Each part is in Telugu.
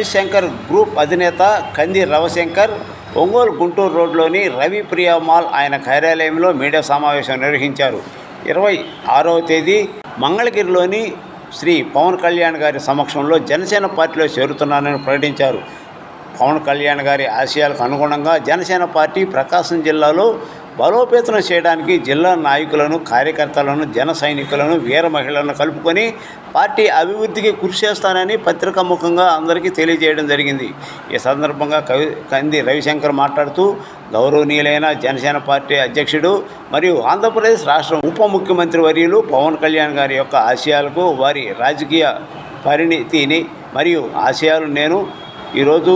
రవిశంకర్ గ్రూప్ అధినేత కంది రవిశంకర్ ఒంగోలు గుంటూరు రోడ్లోని రవి ప్రియా మాల్ ఆయన కార్యాలయంలో మీడియా సమావేశం నిర్వహించారు. 26వ తేదీ మంగళగిరిలోని శ్రీ పవన్ కళ్యాణ్ గారి సమక్షంలో జనసేన పార్టీలో చేరుతున్నానని ప్రకటించారు. పవన్ కళ్యాణ్ గారి ఆశయాలకు అనుగుణంగా జనసేన పార్టీ ప్రకాశం జిల్లాలో బలోపేతం చేయడానికి జిల్లా నాయకులను, కార్యకర్తలను, జన సైనికులను, వీర మహిళలను కలుపుకొని పార్టీ అభివృద్ధికి కృషి చేస్తానని పత్రికాముఖంగా అందరికీ తెలియజేయడం జరిగింది. ఈ సందర్భంగా కంది రవిశంకర్ మాట్లాడుతూ గౌరవనీయులైన జనసేన పార్టీ అధ్యక్షుడు మరియు ఆంధ్రప్రదేశ్ రాష్ట్ర ఉప ముఖ్యమంత్రి వర్యులు పవన్ కళ్యాణ్ గారి యొక్క ఆశయాలకు, వారి రాజకీయ పరిణితిని మరియు ఆశయాలు నేను ఈరోజు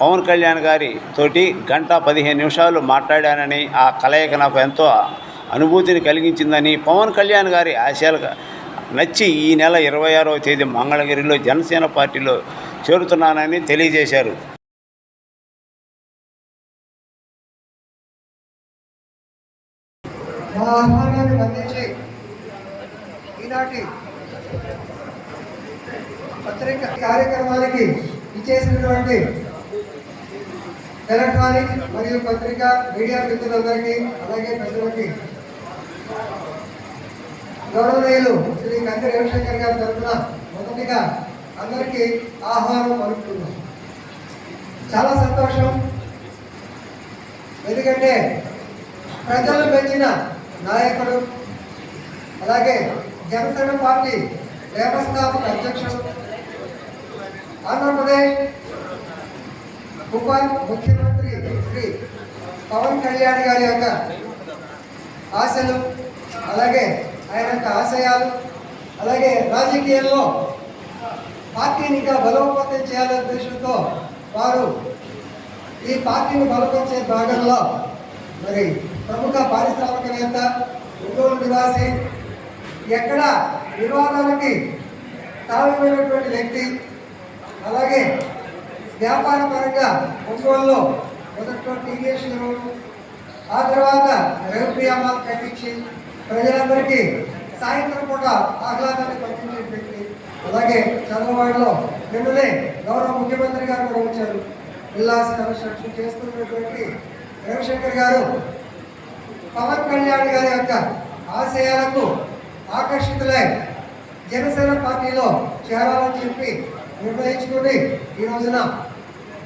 పవన్ కళ్యాణ్ గారి తోటి 1:15 మాట్లాడానని, ఆ కలయిక నాకు ఎంతో అనుభూతిని కలిగించిందని, పవన్ కళ్యాణ్ గారి ఆశయాలు నచ్చి ఈ నెల 26వ తేదీ మంగళగిరిలో జనసేన పార్టీలో చేరుతున్నానని తెలియజేశారు. కార్యక్రమానికి ఇచ్చేసినటువంటి ఎలక్ట్రానిక్ మరియు పత్రికా మీడియా మిత్రులందరికీ, అలాగే ప్రజలకి గౌరవనీయులు శ్రీ కంది రవిశంకర్ గారి తరఫున మొదటిగా అందరికీ ఆహ్వానం పలుకుతున్నాం. చాలా సంతోషం. ఎందుకంటే ప్రజలు పెంచిన నాయకుడు, అలాగే జనసేన పార్టీ వ్యవస్థాపక అధ్యక్షుడు, ఆంధ్రప్రదేశ్ ఉప ముఖ్యమంత్రి శ్రీ పవన్ కళ్యాణ్ గారి యొక్క ఆశలు, అలాగే ఆయన యొక్క ఆశయాలు, అలాగే రాజకీయాల్లో పార్టీని ఇంకా బలోపేతం చేయాలనే ఉద్దేశంతో వారు ఈ పార్టీని బలపరిచే భాగంలో మరి ప్రముఖ పారిశ్రామికవేత్త, ఒంగోలు నివాసి, ఎక్కడ వివాదాలకి తావిపోయినటువంటి వ్యక్తి, అలాగే వ్యాపార పరంగా ఒంగోలులో మొదట్లో టీవీఎస్ ఆ తర్వాత రవి ప్రియా మాల్ కట్టించి ప్రజలందరికీ సాయంత్రం పూట ఆహ్లాదాన్ని పంపించే వ్యక్తి, అలాగే చంద్రబాబులో నిన్ననే గౌరవ ముఖ్యమంత్రి గారు కూడా వచ్చారు. ఉల్లాస కన్స్ట్రక్షన్ చేస్తున్నటువంటి రవిశంకర్ గారు పవన్ కళ్యాణ్ గారి యొక్క ఆశయాలకు ఆకర్షితులై జనసేన పార్టీలో చేరాలని చెప్పి నిర్ణయించుకుని ఈ రోజున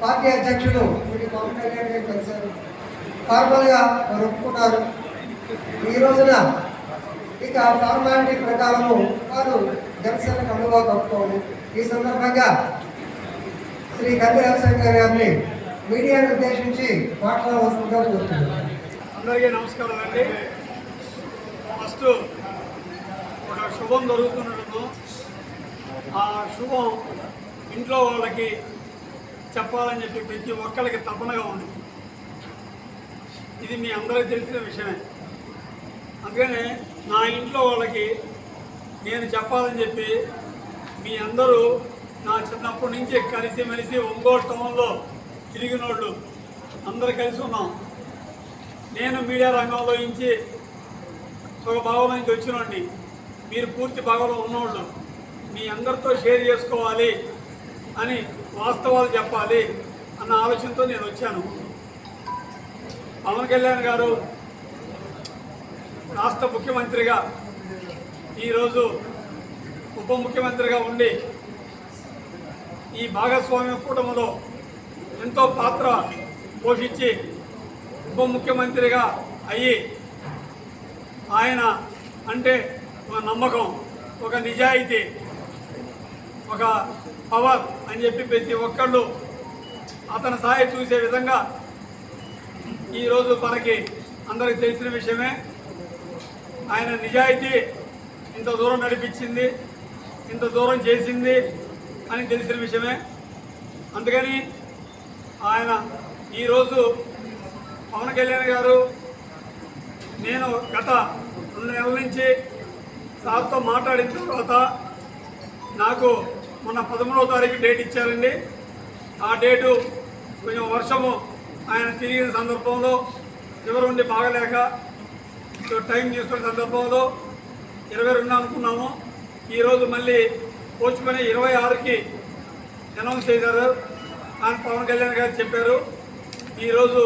పార్టీ అధ్యక్షుడు శ్రీ పవన్ కళ్యాణ్ గారు కలిశారు. ఫార్మల్గా వారు ఒప్పుకున్నారు. ఈ రోజున ఇక ఫార్మాలిటీ ప్రకారము వారు జనసేనకు అనుభవం కప్పుకోవాలి. ఈ సందర్భంగా శ్రీ కంది రవిశంకర్ గారిని మీడియాను ఉద్దేశించి మాట్లాడవలసిందిగా కోరుతున్నారు. అందరికీ నమస్కారం అండి. ఫస్ట్ ఒక శుభం జరుగుతున్నట్టు, ఆ శుభం ఇంట్లో వాళ్ళకి చెప్పాలని చెప్పి ప్రతి ఒక్కరికి తపనగా ఉంది. ఇది మీ అందరికీ తెలిసిన విషయమే. అందుకనే నా ఇంట్లో వాళ్ళకి నేను చెప్పాలని చెప్పి మీ అందరూ నా చిన్నప్పటి నుంచి కలిసిమెలిసి ఒంగోలు టౌన్లో తిరిగినోళ్ళు అందరూ కలిసి ఉన్నాం. నేను మీడియా రంగంలో నుంచి ఒక భాగంలో నుంచి వచ్చినోడిని, మీరు పూర్తి భాగంలో ఉన్నోళ్ళు. మీ అందరితో షేర్ చేసుకోవాలి అని, వాస్తవాలు చెప్పాలి అన్న ఆలోచనతో నేను వచ్చాను. పవన్ కళ్యాణ్ గారు రాష్ట్ర ముఖ్యమంత్రిగా, ఈరోజు ఉప ముఖ్యమంత్రిగా ఉండి ఈ భాగస్వామ్య కూటమిలో ఎంతో పాత్ర పోషించి ఉప ముఖ్యమంత్రిగా అయ్యి ఆయన అంటే ఒక నమ్మకం, ఒక నిజాయితీ, ఒక పవర్ అని చెప్పి ప్రతి ఒక్కళ్ళు అతని స్థాయి చూసే విధంగా ఈరోజు మనకి అందరికి తెలిసిన విషయమే. ఆయన నిజాయితీ ఇంత దూరం నడిపించింది, ఇంత దూరం చేసింది అని తెలిసిన విషయమే. అందుకని ఆయన ఈరోజు పవన్ కళ్యాణ్ గారు, నేను గత 2 నెలల నుంచి సార్తో మాట్లాడిన తర్వాత నాకు మొన్న 13వ తారీఖు డేట్ ఇచ్చారండి. ఆ డేటు కొంచెం వర్షము ఆయన తిరిగిన సందర్భంలో చివరి ఉండి బాగలేక టైం తీసుకునే సందర్భంలో 22 అనుకున్నాము. ఈరోజు మళ్ళీ పోర్చుకొని 26కి అనౌన్స్ చేశారు. అని పవన్ కళ్యాణ్ గారు చెప్పారు. ఈరోజు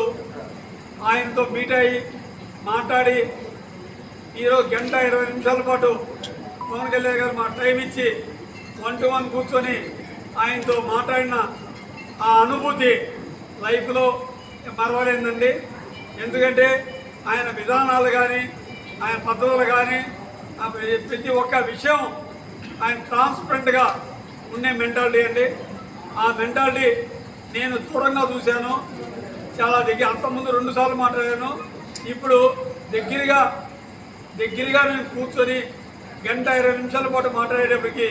ఆయనతో మీట్ అయ్యి మాట్లాడి ఈరోజు 1:20 నిమిషాల పాటు పవన్ కళ్యాణ్ గారు మా టైం ఇచ్చి 1-to-1 కూర్చొని ఆయనతో మాట్లాడిన ఆ అనుభూతి లైఫ్లో మరవలేదండి. ఎందుకంటే ఆయన విధానాలు కానీ ఆయన పద్ధతులు కానీ ప్రతి ఒక్క విషయం ఆయన ట్రాన్స్పరెంట్గా ఉండే మెంటాలిటీ అండి. ఆ మెంటాలిటీ నేను దూరంగా చూశాను. చాలా దగ్గర అంతకుముందు 2 సార్లు మాట్లాడాను. ఇప్పుడు దగ్గరగా నేను కూర్చొని 1:20 నిమిషాల పాటు మాట్లాడేటప్పటికి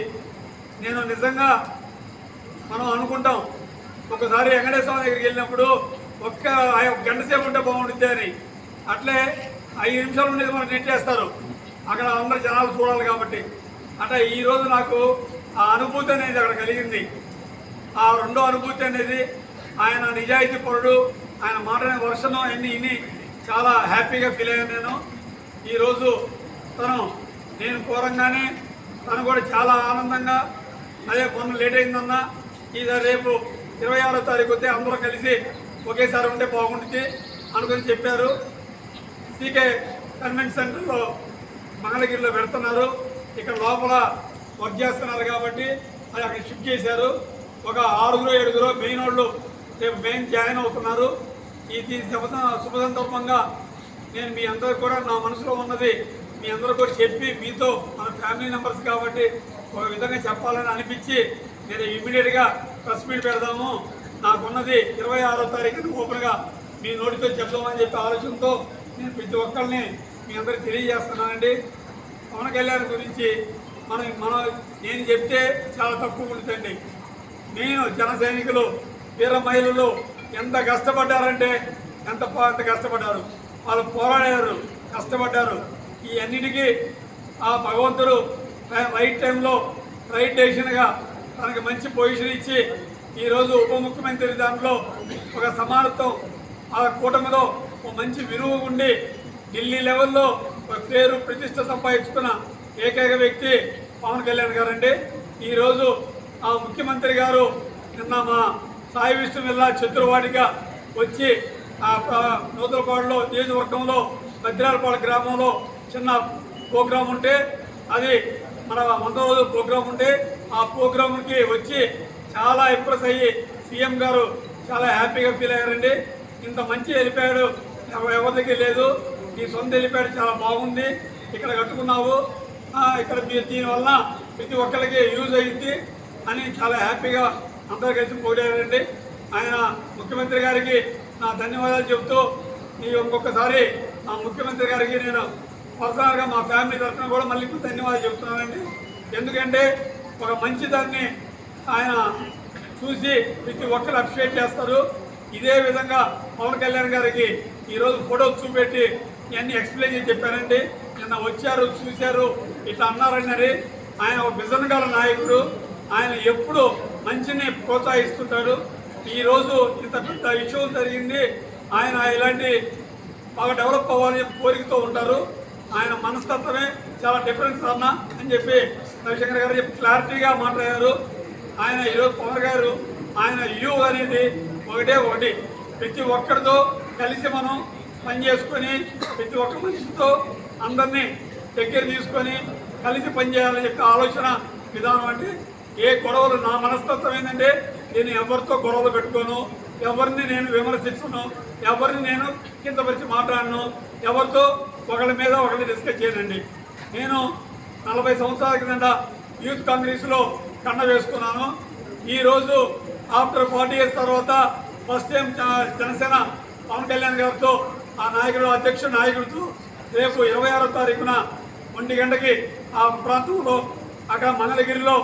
నేను నిజంగా మనం అనుకుంటాం ఒకసారి వెంకటేశ్వర దగ్గరికి వెళ్ళినప్పుడు ఒక్క గంట సేపు ఉంటే బాగుంటుంది అని. అట్లే 5 నిమిషాలు ఉండేది మనం నెట్టేస్తారు అక్కడ అందరు జనాలు చూడాలి కాబట్టి. అట్లా ఈరోజు నాకు ఆ అనుభూతి అనేది అక్కడ కలిగింది. ఆ రెండో అనుభూతి అనేది ఆయన నిజాయితీ పరుడు, ఆయన మాట్లాడిన వర్షను అన్నీ ఇన్ని చాలా హ్యాపీగా ఫీల్ అయ్యాను నేను. ఈరోజు నేను కోరంగానే తను కూడా చాలా ఆనందంగా అదే పనులు లేట్ అయిందన్నా ఈసారి రేపు 26వ తారీఖు వస్తే అందరూ కలిసి ఒకేసారి ఉంటే బాగుంటుంది అనుకుని చెప్పారు. సీకే కన్వెన్షన్ సెంటర్లో మంగళగిరిలో పెడుతున్నారు. ఇక్కడ లోపల వర్క్ చేస్తున్నారు కాబట్టి అది అక్కడ షిఫ్ట్ చేశారు. ఒక 6-7 మెయిన్ వాళ్ళు రేపు మెయిన్ జాయిన్ అవుతున్నారు. ఈ శుభ సందర్భంగా నేను మీ అందరికి కూడా నా మనసులో ఉన్నది మీ అందరూ కూడా చెప్పి మీతో మన ఫ్యామిలీ మెంబర్స్ కాబట్టి ఒక విధంగా చెప్పాలని అనిపించి నేను ఇమ్మీడియట్గా ప్రెస్ మీట్ పెడదాము, నాకున్నది 26వ తారీఖున ఓపెన్గా మీ నోటితో చెప్దామని చెప్పి ఆలోచనతో నేను ప్రతి ఒక్కరిని మీ అందరికి తెలియజేస్తున్నానండి. పవన్ కళ్యాణ్ గురించి నేను చెప్తే చాలా తక్కువ ఉంటుందండి. నేను జన సైనికులు వీర మహిళలు ఎంత కష్టపడ్డారంటే ఎంత కష్టపడ్డారు, వాళ్ళు పోరాడారు, కష్టపడ్డారు. ఈ అన్నిటికీ ఆ భగవంతుడు రైట్ టైంలో రైట్ డెసిషన్గా తనకి మంచి పొజిషన్ ఇచ్చి ఈరోజు ఉప ముఖ్యమంత్రి దాంట్లో ఒక సమానత్వం ఆ కూటమిలో ఒక మంచి విలువ ఉండి ఢిల్లీ లెవెల్లో ఒక పేరు ప్రతిష్ట సంపాదించుకున్న ఏకైక వ్యక్తి పవన్ కళ్యాణ్ గారండి. ఈరోజు ఆ ముఖ్యమంత్రి గారు నిన్న మా సాయి విష్ణు జిల్లా చతుర్వాడిగా వచ్చి ఆ నూతలపాడులో నియోజకవర్గంలో భద్రాలపాడు గ్రామంలో చిన్న ప్రోగ్రాం ఉంటే అది మన 100 రోజుల ప్రోగ్రాం ఉంటే ఆ ప్రోగ్రాంకి వచ్చి చాలా ఇంప్రెస్ అయ్యి సీఎం గారు చాలా హ్యాపీగా ఫీల్ అయ్యారండి. ఇంత మంచి వెళ్ళిపోయాడు ఎవరికి లేదు, నీ సొంత వెళ్ళిపోయాడు చాలా బాగుంది, ఇక్కడ కట్టుకున్నావు, ఇక్కడ మీరు దీనివల్ల ప్రతి ఒక్కరికి యూజ్ అయ్యింది అని చాలా హ్యాపీగా అందరూ కలిసి పోయారండి. ఆయన ముఖ్యమంత్రి గారికి నా ధన్యవాదాలు చెబుతూ ఇంకొకసారి ఆ ముఖ్యమంత్రి గారికి నేను పర్సనల్గా మా ఫ్యామిలీ తరఫున కూడా మళ్ళీ ధన్యవాదాలు చెప్తున్నానండి. ఎందుకంటే ఒక మంచి దాన్ని ఆయన చూసి ప్రతి ఒక్కరు అప్రిషియేట్ చేస్తారు. ఇదే విధంగా పవన్ కళ్యాణ్ గారికి ఈరోజు ఫోటోలు చూపెట్టి ఇవన్నీ ఎక్స్ప్లెయిన్ చేసి చెప్పానండి. నిన్న వచ్చారు, చూశారు, ఇట్లా అన్నారన్నది. ఆయన ఒక విజన్ గల నాయకుడు, ఆయన ఎప్పుడు మంచిని ప్రోత్సహిస్తుంటాడు. ఈరోజు ఇంత పెద్ద ఇష్యూ జరిగింది, ఆయన ఇలాంటి బాగా డెవలప్ అవ్వాలని కోరికతో ఉంటారు. ఆయన మనస్తత్వమే చాలా డిఫరెన్స్ అన్న అని చెప్పి రవిశంకర్ గారు చెప్పి క్లారిటీగా మాట్లాడారు. ఆయన ఈరోజు పవన్ గారు ఆయన యూ అనేది ఒకటి ప్రతి ఒక్కరితో కలిసి మనం పనిచేసుకొని ప్రతి ఒక్క మనిషితో అందరినీ దగ్గర తీసుకొని కలిసి పనిచేయాలని చెప్పి ఆలోచన విధానం. అంటే ఏ గొడవలు నా మనస్తత్వం ఏంటంటే నేను ఎవరితో గొడవలు పెట్టుకోను, ఎవరిని నేను విమర్శించను, ఎవరిని నేను కిందపరిచి మాట్లాడను, ఎవరితో ఒకళ్ళ మీద ఒకరిని డిస్కస్ చేయనండి. నేను 40 సంవత్సరాల కింద యూత్ కాంగ్రెస్లో కండ వేసుకున్నాను. ఈరోజు ఆఫ్టర్ 40 years తర్వాత ఫస్ట్ టైం జనసేన పవన్ కళ్యాణ్ గారితో ఆ అధ్యక్ష నాయకుడితో రేపు 26వ తారీఖున 1 గంటకి ఆ ప్రాంతంలో అక్కడ మంగళగిరిలో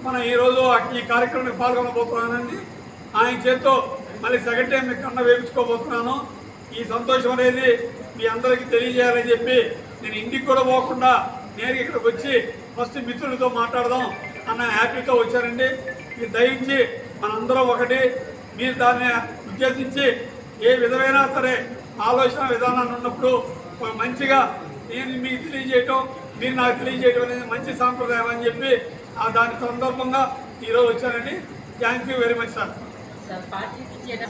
మన ఈరోజు ఈ కార్యక్రమానికి పాల్గొనబోతున్నానండి. ఆయన చేతితో మళ్ళీ సెకండ్ టైం కన్న వేయించుకోబోతున్నాను. ఈ సంతోషం అనేది మీ అందరికీ తెలియజేయాలని చెప్పి నేను ఇంటికి కూడా పోకుండా నేను ఇక్కడికి వచ్చి ఫస్ట్ మిత్రులతో మాట్లాడదాం అన్న హ్యాపీతో వచ్చారండి. మీరు దయించి మనందరం ఒకటి, మీరు దాన్ని ఉద్దేశించి ఏ విధమైనా సరే ఆలోచన విధానాన్ని ఉన్నప్పుడు మంచిగా నేను మీకు తెలియజేయటం, మీరు నాకు తెలియజేయటం అనేది మంచి సాంప్రదాయం అని చెప్పి దాని సందర్భంగా ఈరోజు వచ్చానండి. Thank you very much sir. Sir party నుంచి ఏదైనా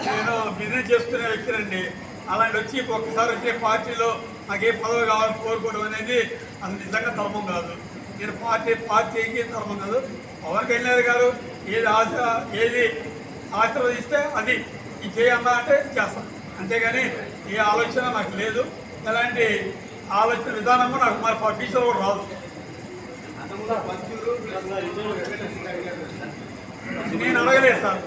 నేను బిజినెస్ చేసుకునే వ్యక్తినండి. అలాంటి వచ్చి ఒక్కసారి వచ్చే పార్టీలో నాకు ఏ పదవి కావాలని కోరుకోవడం అనేది అది నిజంగా ధర్మం కాదు. నేను పార్టీకి ధర్మం కాదు. పవన్ కళ్యాణ్ గారు ఏది ఆశీర్వదిస్తే అది ఇది చేయన్నా అంటే చేస్తాను, అంతేగాని ఏ ఆలోచన నాకు లేదు. ఎలాంటి ఆలోచన విధానము నాకు మరి ఫ్యూచర్ కూడా రాదు. నేను అడగలేదు సార్.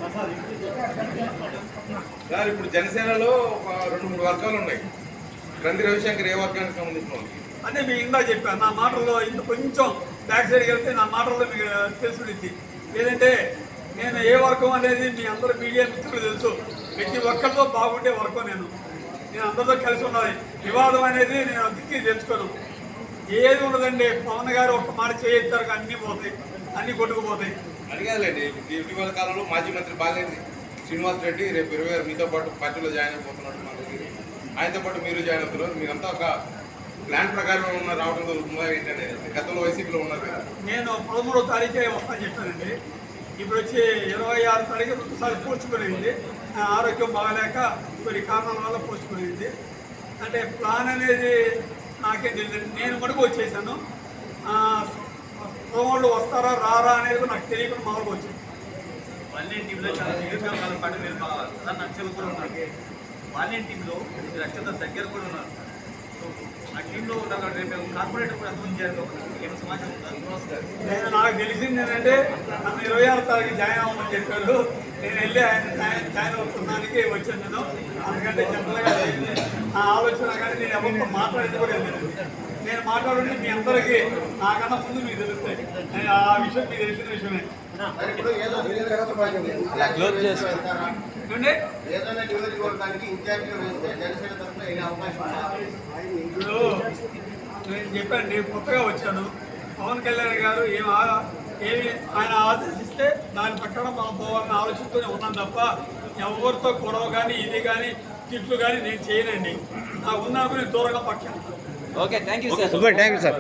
సార్ ఇప్పుడు జనసేనలో ఒక 2-3 వర్గాలు ఉన్నాయి. క్రంది రవిశంకర్ ఏ వర్గానికి సంబంధించిన వాళ్ళు? అంటే మీకు ఇందా చెప్పాను, నా మాటల్లో ఇంత కొంచెం బ్యాక్ సైడ్కి వెళ్తే నా మాటల్లో మీకు తెలుసుకుంది. ఏదంటే నేను ఏ వర్గం అనేది మీ అందరూ మీడియా మిత్రులు తెలుసు. ప్రతి ఒక్కరితో బాగుండే వర్గం నేను అందరితో కలిసి ఉన్నది. వివాదం అనేది నేను దిక్కి తెచ్చుకోను. ఏది ఉండదండి. పవన్ గారు ఒక మాట చేయొచ్చారు, అన్నీ పోతాయి, అన్నీ కొట్టుకుపోతాయి. అడిగాలండి ఇటీవల కాలంలో మాజీ మంత్రి బాలేని శ్రీనివాస్ రెడ్డి రేపు 20 మీతో పాటు పార్టీలో జాయిన్ అయిపోతున్నాడు. ఆయనతో పాటు మీరు జాయిన్ అవుతున్నారు. మీరంతా ఒక ప్లాన్ ప్రకారం రావడం జరుగుతుందా ఏంటంటే గతంలో వైసీపీలో ఉన్నారు కదా. నేను 13వ తారీఖే వస్తాను చెప్పానండి. ఇప్పుడు వచ్చి 26వ తారీఖు ఒకసారి పోర్చుకునేది. ఆరోగ్యం బాగాలేక కొన్ని కారణాల వల్ల పోర్చుకునేది. అంటే ప్లాన్ అనేది నాకేం తెలియదు. నేను మటుకు వచ్చేసాను. ప్రోమోళ్ళు వస్తారా రారా అనేది నాకు తెలియకుండా మామూలుగా వచ్చాను. వాలియన్ టీంలో చాలా నిరుద్యోగాల పాటు మీరు ప్రధాన నక్షలు కూడా ఉన్నారు. వాలియన్ టీంలో మీరు అత్యంత దగ్గర కూడా ఉన్నారు. సో ఆ టీంలో ఉన్న రేపు కార్పొరేటర్ కూడా ఎంతమంది చేయాలి? ఏమైనా సమాచారం ఉందా? నేను నాకు తెలిసింది ఏంటంటే నన్ను 26వ తారీఖు జాయిన్ అవ్వమని చెప్పారు. నేను వెళ్ళి ఆయన జాయిన్ అవుతున్నానికి వచ్చాను. నేను అందుకంటే జనరల్గా నా ఆలోచన కానీ నేను ఎవరితో మాట్లాడేది కూడా లేదు. నేను మాట్లాడుంటే మీ అందరికీ నాకన్నా ముందు మీకు తెలుస్తాయి. ఆ విషయం మీకు తెలిసిన విషయమే. ఏమండి? ఇప్పుడు నేను చెప్పాను, నేను కొత్తగా వచ్చాను. పవన్ కళ్యాణ్ గారు ఏమి ఆయన ఆదేశిస్తే దాని ప్రకారం మనం పోవాలని ఆలోచనతోనే ఉన్నాను తప్ప ఎవరితో గొడవ కానీ ఇది కానీ తిట్లు కానీ నేను చేయనండి. నాకు ఉన్నాకు నేను దూరంగా పక్కాను. Okay, thank you sir.